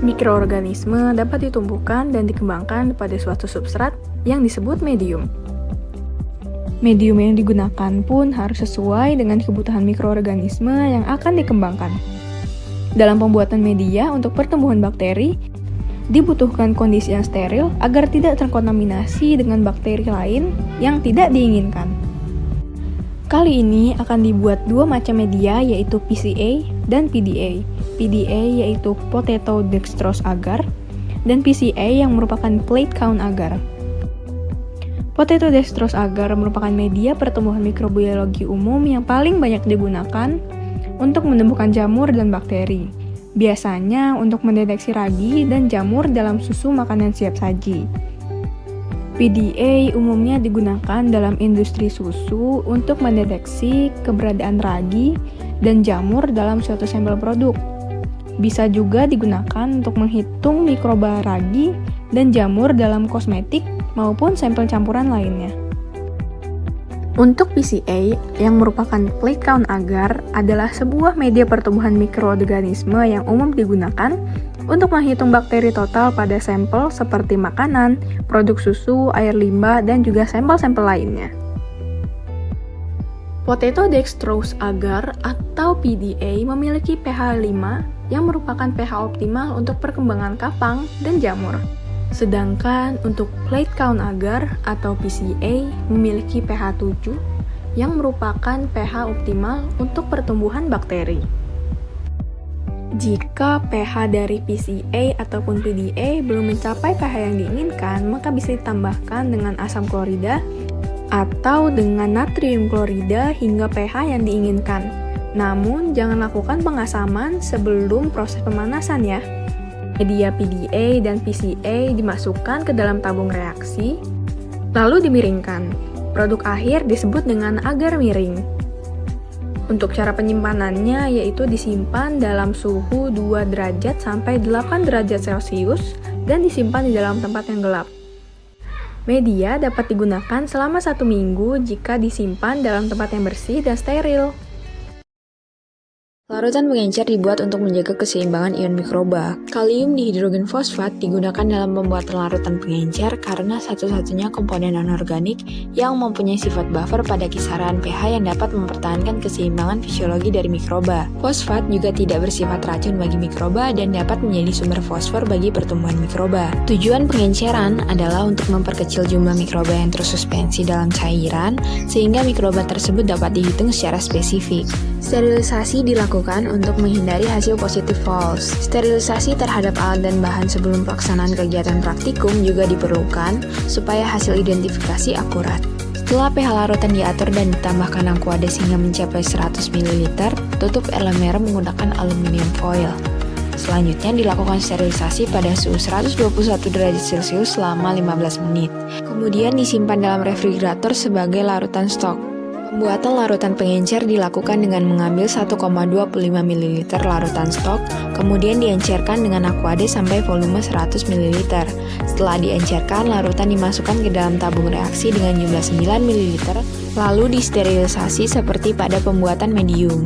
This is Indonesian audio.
Mikroorganisme dapat ditumbuhkan dan dikembangkan pada suatu substrat yang disebut medium. Medium yang digunakan pun harus sesuai dengan kebutuhan mikroorganisme yang akan dikembangkan. Dalam pembuatan media untuk pertumbuhan bakteri, dibutuhkan kondisi yang steril agar tidak terkontaminasi dengan bakteri lain yang tidak diinginkan. Kali ini akan dibuat dua macam media, yaitu PCA dan PDA. PDA yaitu Potato Dextrose Agar, dan PCA yang merupakan Plate Count Agar. Potato Dextrose Agar merupakan media pertumbuhan mikrobiologi umum yang paling banyak digunakan untuk menumbuhkan jamur dan bakteri, biasanya untuk mendeteksi ragi dan jamur dalam susu makanan siap saji. PDA umumnya digunakan dalam industri susu untuk mendeteksi keberadaan ragi dan jamur dalam suatu sampel produk. Bisa juga digunakan untuk menghitung mikroba ragi dan jamur dalam kosmetik maupun sampel campuran lainnya. Untuk PCA, yang merupakan Plate Count Agar, adalah sebuah media pertumbuhan mikroorganisme yang umum digunakan untuk menghitung bakteri total pada sampel seperti makanan, produk susu, air limbah, dan juga sampel-sampel lainnya. Potato Dextrose Agar atau PDA memiliki pH 5 yang merupakan pH optimal untuk perkembangan kapang dan jamur. Sedangkan untuk Plate Count Agar atau PCA memiliki pH 7 yang merupakan pH optimal untuk pertumbuhan bakteri. Jika pH dari PCA ataupun PDA belum mencapai pH yang diinginkan, maka bisa ditambahkan dengan asam klorida atau dengan natrium klorida hingga pH yang diinginkan. Namun, jangan lakukan pengasaman sebelum proses pemanasan ya. Media PDA dan PCA dimasukkan ke dalam tabung reaksi, lalu dimiringkan. Produk akhir disebut dengan agar miring. Untuk cara penyimpanannya yaitu disimpan dalam suhu 2 derajat sampai 8 derajat Celcius dan disimpan di dalam tempat yang gelap. Media dapat digunakan selama 1 minggu jika disimpan dalam tempat yang bersih dan steril. Larutan pengencer dibuat untuk menjaga keseimbangan ion mikroba. Kalium dihidrogen fosfat digunakan dalam pembuatan larutan pengencer karena satu-satunya komponen anorganik yang mempunyai sifat buffer pada kisaran pH yang dapat mempertahankan keseimbangan fisiologi dari mikroba. Fosfat juga tidak bersifat racun bagi mikroba dan dapat menjadi sumber fosfor bagi pertumbuhan mikroba. Tujuan pengenceran adalah untuk memperkecil jumlah mikroba yang tersuspensi dalam cairan sehingga mikroba tersebut dapat dihitung secara spesifik. Sterilisasi dilakukan untuk menghindari hasil positif false. Sterilisasi terhadap alat dan bahan sebelum pelaksanaan kegiatan praktikum juga diperlukan supaya hasil identifikasi akurat. Setelah pH larutan diatur dan ditambahkan aquades hingga mencapai 100 ml, tutup elemer menggunakan aluminium foil. Selanjutnya dilakukan sterilisasi pada suhu 121 derajat Celcius selama 15 menit. Kemudian disimpan dalam refrigerator sebagai larutan stok. Pembuatan larutan pengencer dilakukan dengan mengambil 1,25 ml larutan stok, kemudian diencerkan dengan aquades sampai volume 100 ml. Setelah diencerkan, larutan dimasukkan ke dalam tabung reaksi dengan jumlah 9 ml, lalu disterilisasi seperti pada pembuatan medium.